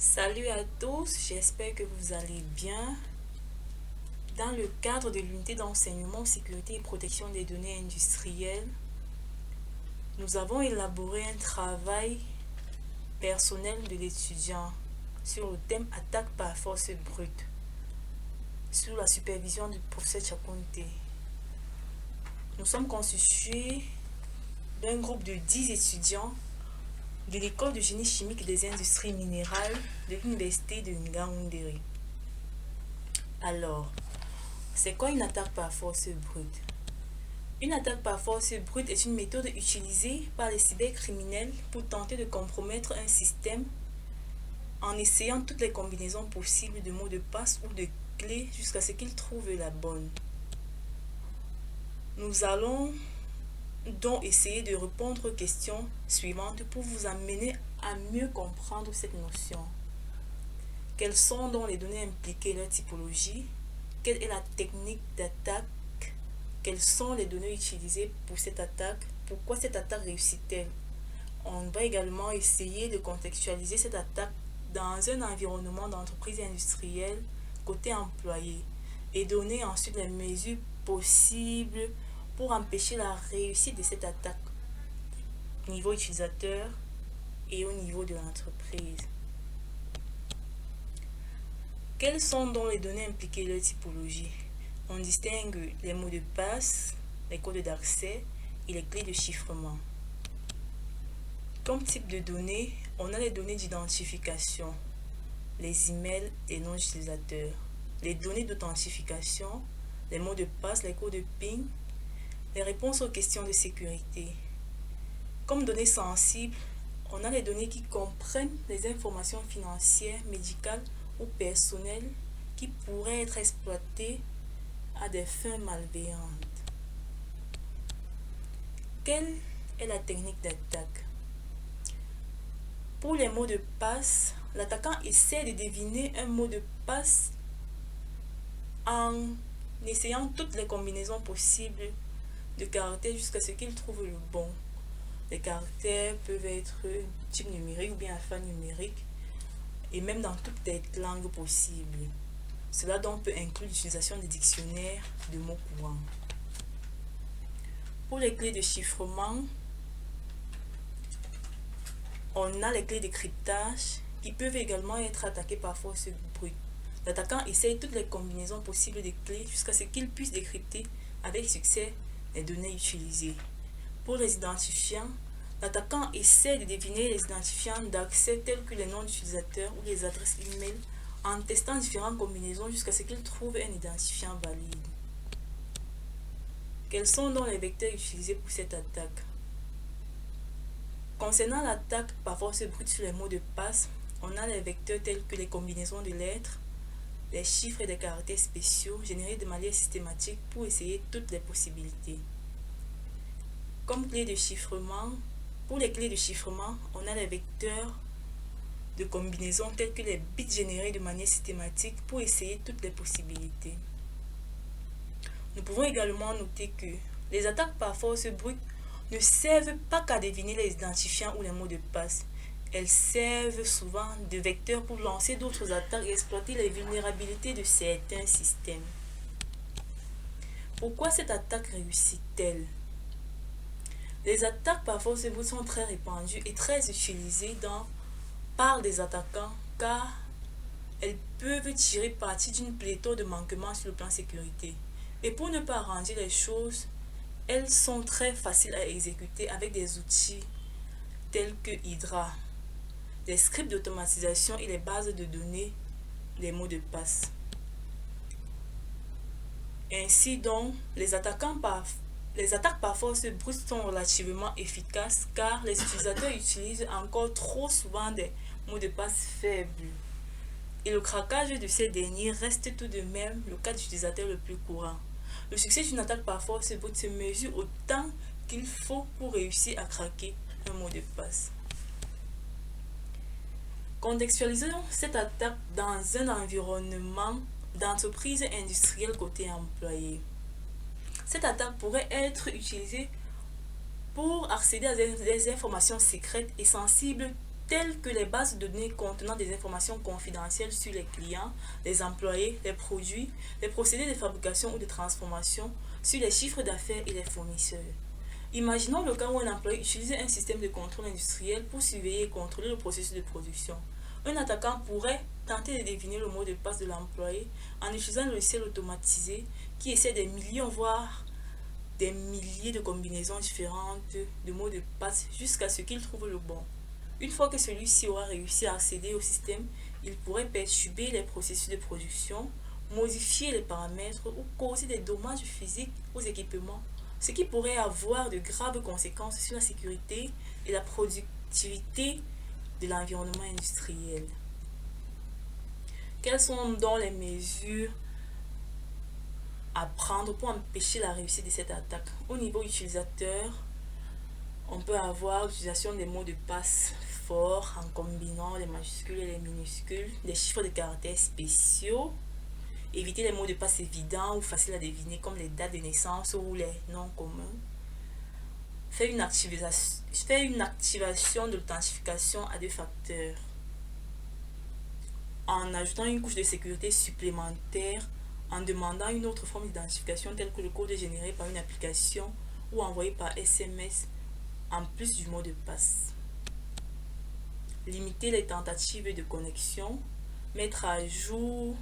Salut à tous, j'espère que vous allez bien. Dans le cadre de l'unité d'enseignement, sécurité et protection des données industrielles, nous avons élaboré un travail personnel de l'étudiant sur le thème attaque par force brute, sous la supervision du professeur Chakonte. Nous sommes constitués d'un groupe de 10 étudiants de l'école de génie chimique et des industries minérales de l'université de Ngaoundéré. Alors, c'est quoi une attaque par force brute? Une attaque par force brute est une méthode utilisée par les cybercriminels pour tenter de compromettre un système en essayant toutes les combinaisons possibles de mots de passe ou de clés jusqu'à ce qu'ils trouvent la bonne. Nous allons donc essayer de répondre aux questions suivantes pour vous amener à mieux comprendre cette notion. Quelles sont donc les données impliquées et leur typologie? Quelle est la technique d'attaque? Quelles sont les données utilisées pour cette attaque? Pourquoi cette attaque réussit-elle? On va également essayer de contextualiser cette attaque dans un environnement d'entreprise industrielle côté employé et donner ensuite les mesures possibles pour empêcher la réussite de cette attaque au niveau utilisateur et au niveau de l'entreprise. Quelles sont donc les données impliquées et leur typologie? On distingue les mots de passe, les codes d'accès et les clés de chiffrement. Comme type de données, on a les données d'identification, les emails et noms d'utilisateurs, les données d'authentification, les mots de passe, les codes de PIN, les réponses aux questions de sécurité. Comme données sensibles, on a les données qui comprennent les informations financières, médicales ou personnelles qui pourraient être exploitées à des fins malveillantes. Quelle est la technique d'attaque? Pour les mots de passe, l'attaquant essaie de deviner un mot de passe en essayant toutes les combinaisons possibles de caractères jusqu'à ce qu'il trouve le bon. Les caractères peuvent être type numérique ou bien alphanumérique et même dans toutes les langues possibles. Cela donc peut inclure l'utilisation des dictionnaires de mots courants. Pour les clés de chiffrement, on a les clés de cryptage qui peuvent également être attaquées par force brute. L'attaquant essaye toutes les combinaisons possibles de clés jusqu'à ce qu'il puisse décrypter avec succès les données utilisées. Pour les identifiants, l'attaquant essaie de deviner les identifiants d'accès tels que les noms d'utilisateurs ou les adresses e-mail en testant différentes combinaisons jusqu'à ce qu'il trouve un identifiant valide. Quels sont donc les vecteurs utilisés pour cette attaque? Concernant l'attaque par force brute sur les mots de passe, on a les vecteurs tels que les combinaisons de lettres, les chiffres et des caractères spéciaux générés de manière systématique pour essayer toutes les possibilités. Comme clé de chiffrement, pour les clés de chiffrement, on a les vecteurs de combinaisons tels que les bits générés de manière systématique pour essayer toutes les possibilités. Nous pouvons également noter que les attaques par force brute ne servent pas qu'à deviner les identifiants ou les mots de passe. Elles servent souvent de vecteurs pour lancer d'autres attaques et exploiter les vulnérabilités de certains systèmes. Pourquoi cette attaque réussit-elle? Les attaques par force brute sont très répandues et très utilisées par des attaquants car elles peuvent tirer parti d'une pléthore de manquements sur le plan sécurité. Et pour ne pas arranger les choses, elles sont très faciles à exécuter avec des outils tels que Hydra, des scripts d'automatisation et les bases de données, les mots de passe. Ainsi donc, les attaques par force brute sont relativement efficaces car les utilisateurs utilisent encore trop souvent des mots de passe faibles. Et le craquage de ces derniers reste tout de même le cas d'utilisateur le plus courant. Le succès d'une attaque par force brute se mesure au temps qu'il faut pour réussir à craquer un mot de passe. Contextualisons cette attaque dans un environnement d'entreprise industrielle côté employé. Cette attaque pourrait être utilisée pour accéder à des informations secrètes et sensibles telles que les bases de données contenant des informations confidentielles sur les clients, les employés, les produits, les procédés de fabrication ou de transformation, sur les chiffres d'affaires et les fournisseurs. Imaginons le cas où un employé utilise un système de contrôle industriel pour surveiller et contrôler le processus de production. Un attaquant pourrait tenter de deviner le mot de passe de l'employé en utilisant un logiciel automatisé qui essaie des millions, voire des milliers de combinaisons différentes de mots de passe jusqu'à ce qu'il trouve le bon. Une fois que celui-ci aura réussi à accéder au système, il pourrait perturber les processus de production, modifier les paramètres ou causer des dommages physiques aux équipements, ce qui pourrait avoir de graves conséquences sur la sécurité et la productivité de l'environnement industriel. Quelles sont donc les mesures à prendre pour empêcher la réussite de cette attaque? Au niveau utilisateur, on peut avoir l'utilisation des mots de passe forts en combinant les majuscules et les minuscules, des chiffres de caractères spéciaux, éviter les mots de passe évidents ou faciles à deviner comme les dates de naissance ou les noms communs, faire une activation d'authentification à 2 facteurs en ajoutant une couche de sécurité supplémentaire, en demandant une autre forme d'identification telle que le code généré par une application ou envoyé par SMS en plus du mot de passe. Limiter les tentatives de connexion, mettre à jour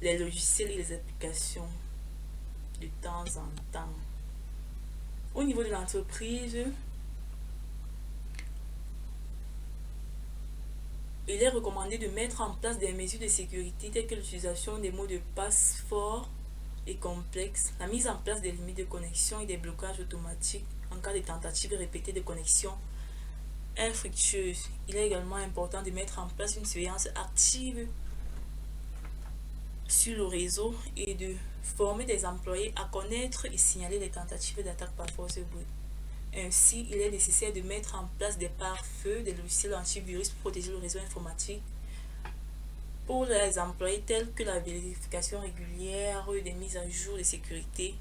les logiciels et les applications de temps en temps. Au niveau de l'entreprise, il est recommandé de mettre en place des mesures de sécurité telles que l'utilisation des mots de passe forts et complexes, la mise en place des limites de connexion et des blocages automatiques en cas de tentatives répétées de connexion infructueuse. Il est également important de mettre en place une surveillance active sur le réseau et de former des employés à connaître et signaler les tentatives d'attaque par force brute. Ainsi, il est nécessaire de mettre en place des pare-feux, des logiciels antivirus pour protéger le réseau informatique pour les employés tels que la vérification régulière, des mises à jour de sécurité.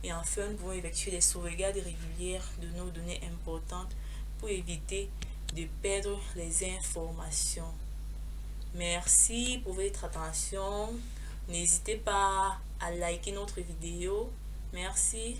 Et enfin, nous pouvons effectuer des sauvegardes régulières de nos données importantes pour éviter de perdre les informations. Merci pour votre attention. N'hésitez pas à liker notre vidéo. Merci.